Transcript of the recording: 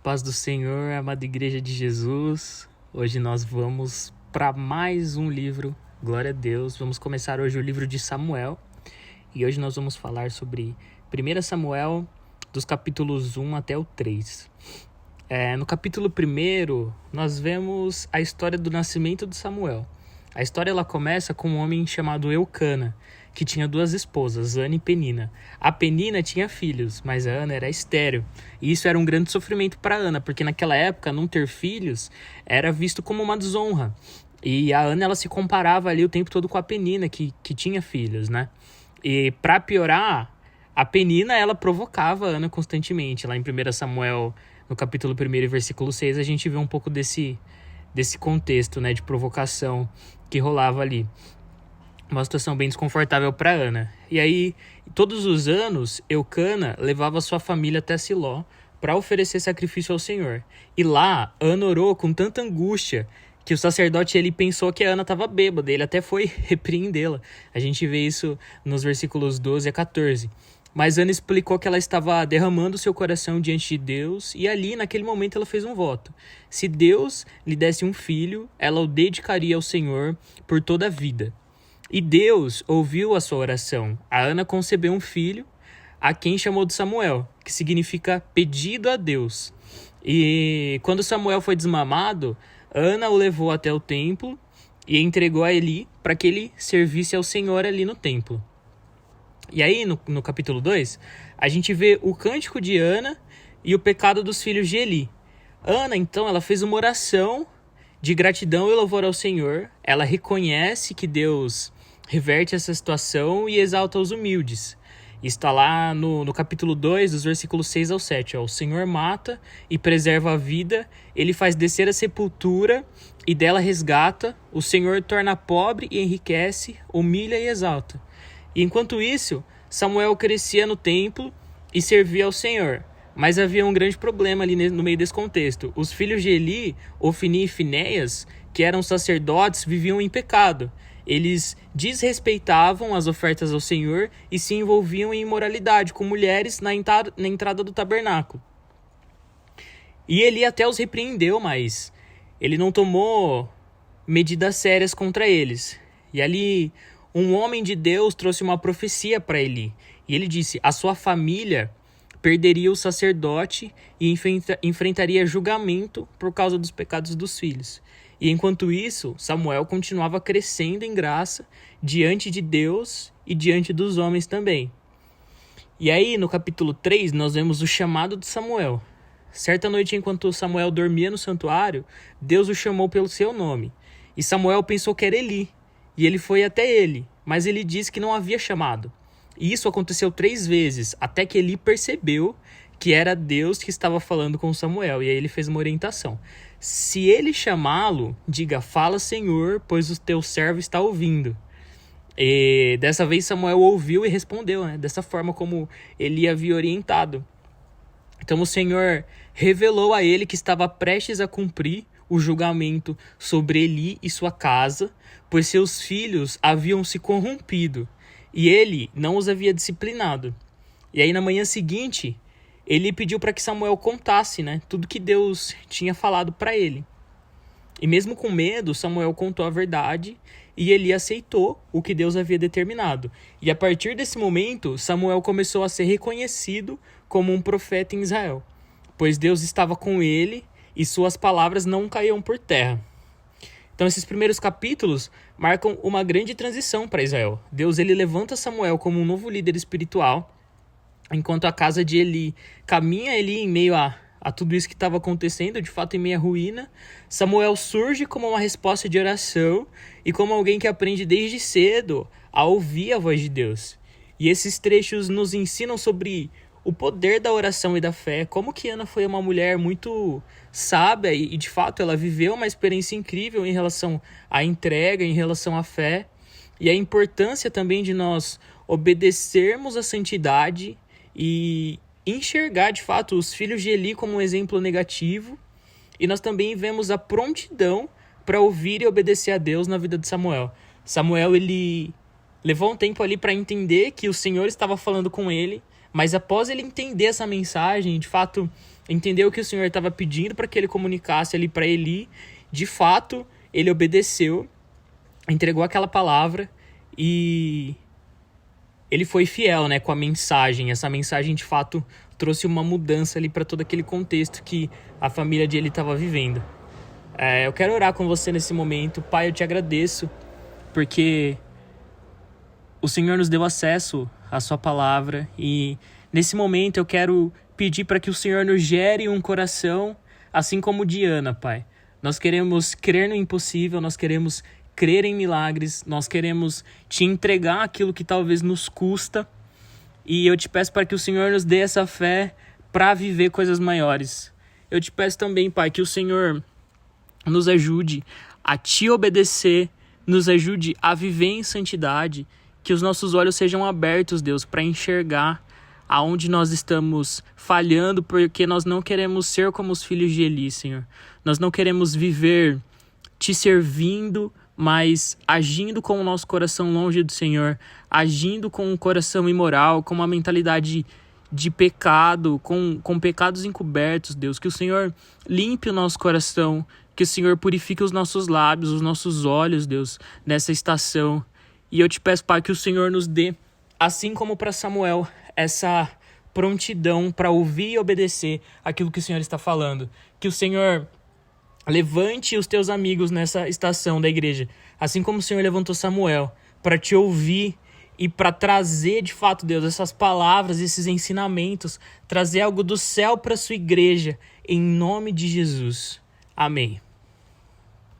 paz do Senhor, amada Igreja de Jesus. Hoje nós vamos para mais um livro, glória a Deus. Vamos começar hoje o livro de Samuel. E hoje nós vamos falar sobre 1 Samuel, dos capítulos 1 até o 3. No capítulo 1, nós vemos a história do nascimento de Samuel. A história ela começa com um homem chamado Eucana, que tinha duas esposas, Ana e Penina. A Penina tinha filhos, mas a Ana era estéril. E isso era um grande sofrimento para Ana, porque naquela época não ter filhos era visto como uma desonra. E a Ana ela se comparava ali o tempo todo com a Penina, que tinha filhos, né? E para piorar, a Penina ela provocava a Ana constantemente. Lá em 1 Samuel, no capítulo 1, versículo 6, a gente vê um pouco desse contexto, né, de provocação que rolava ali. Uma situação bem desconfortável para Ana. E aí, todos os anos, Eucana levava sua família até Siló para oferecer sacrifício ao Senhor. E lá, Ana orou com tanta angústia que o sacerdote ele pensou que a Ana estava bêbada. Ele até foi repreendê-la. A gente vê isso nos versículos 12 a 14. Mas Ana explicou que ela estava derramando seu coração diante de Deus e ali, naquele momento, ela fez um voto. Se Deus lhe desse um filho, ela o dedicaria ao Senhor por toda a vida. E Deus ouviu a sua oração. A Ana concebeu um filho, a quem chamou de Samuel, que significa pedido a Deus. E quando Samuel foi desmamado, Ana o levou até o templo e entregou a Eli para que ele servisse ao Senhor ali no templo. E aí, no capítulo 2, a gente vê o cântico de Ana e o pecado dos filhos de Eli. Ana, então, ela fez uma oração de gratidão e louvor ao Senhor. Ela reconhece que Deus reverte essa situação e exalta os humildes. Está lá no capítulo 2, dos versículos 6 ao 7. O Senhor mata e preserva a vida, ele faz descer a sepultura e dela resgata. O Senhor torna pobre e enriquece, humilha e exalta. E enquanto isso, Samuel crescia no templo e servia ao Senhor. Mas havia um grande problema ali no meio desse contexto. Os filhos de Eli, Ofni e Finéias, que eram sacerdotes, viviam em pecado. Eles desrespeitavam as ofertas ao Senhor e se envolviam em imoralidade com mulheres na entrada do tabernáculo. E Eli até os repreendeu, mas ele não tomou medidas sérias contra eles. E ali um homem de Deus trouxe uma profecia para Eli. E ele disse: a sua família perderia o sacerdote e enfrentaria julgamento por causa dos pecados dos filhos. E enquanto isso, Samuel continuava crescendo em graça diante de Deus e diante dos homens também. E aí, no capítulo 3, nós vemos o chamado de Samuel. Certa noite, enquanto Samuel dormia no santuário, Deus o chamou pelo seu nome. E Samuel pensou que era Eli. E ele foi até ele, mas ele disse que não havia chamado. E isso aconteceu 3 vezes, até que Eli percebeu que era Deus que estava falando com Samuel. E aí ele fez uma orientação. Se ele chamá-lo, diga: fala, Senhor, pois o teu servo está ouvindo. E dessa vez Samuel ouviu e respondeu, né? Dessa forma como Eli havia orientado. Então o Senhor revelou a ele que estava prestes a cumprir o julgamento sobre Eli e sua casa, pois seus filhos haviam se corrompido e ele não os havia disciplinado. E aí na manhã seguinte, ele pediu para que Samuel contasse, né, tudo que Deus tinha falado para ele. E mesmo com medo, Samuel contou a verdade e Eli aceitou o que Deus havia determinado. E a partir desse momento, Samuel começou a ser reconhecido como um profeta em Israel, pois Deus estava com ele e suas palavras não caíam por terra. Então esses primeiros capítulos marcam uma grande transição para Israel. Deus ele levanta Samuel como um novo líder espiritual, enquanto a casa de Eli caminha ali em meio a tudo isso que estava acontecendo, de fato em meio à ruína. Samuel surge como uma resposta de oração e como alguém que aprende desde cedo a ouvir a voz de Deus. E esses trechos nos ensinam sobre o poder da oração e da fé, como que Ana foi uma mulher muito sábia e de fato ela viveu uma experiência incrível em relação à entrega, em relação à fé, e a importância também de nós obedecermos à santidade e enxergar de fato os filhos de Eli como um exemplo negativo. E nós também vemos a prontidão para ouvir e obedecer a Deus na vida de Samuel. Samuel ele levou um tempo ali para entender que o Senhor estava falando com ele, Mas após ele entender essa mensagem, de fato, entender o que o Senhor estava pedindo para que ele comunicasse ali para Eli, de fato, ele obedeceu, entregou aquela palavra e ele foi fiel, né, com a mensagem. Essa mensagem, de fato, trouxe uma mudança ali para todo aquele contexto que a família de Eli estava vivendo. Eu quero orar com você nesse momento. Pai, eu te agradeço porque o Senhor nos deu acesso à sua palavra e nesse momento eu quero pedir para que o Senhor nos gere um coração assim como o de Ana, Pai. Nós queremos crer no impossível, nós queremos crer em milagres, nós queremos te entregar aquilo que talvez nos custa e eu te peço para que o Senhor nos dê essa fé para viver coisas maiores. Eu te peço também, Pai, que o Senhor nos ajude a te obedecer, nos ajude a viver em santidade, que os nossos olhos sejam abertos, Deus, para enxergar aonde nós estamos falhando, porque nós não queremos ser como os filhos de Eli, Senhor. Nós não queremos viver te servindo, mas agindo com o nosso coração longe do Senhor, agindo com um coração imoral, com uma mentalidade de pecado, com pecados encobertos, Deus. Que o Senhor limpe o nosso coração, que o Senhor purifique os nossos lábios, os nossos olhos, Deus, nessa estação. E eu te peço, Pai, que o Senhor nos dê, assim como para Samuel, essa prontidão para ouvir e obedecer aquilo que o Senhor está falando. Que o Senhor levante os teus amigos nessa estação da igreja, assim como o Senhor levantou Samuel, para te ouvir e para trazer, de fato, Deus, essas palavras, esses ensinamentos, trazer algo do céu para a sua igreja, em nome de Jesus. Amém.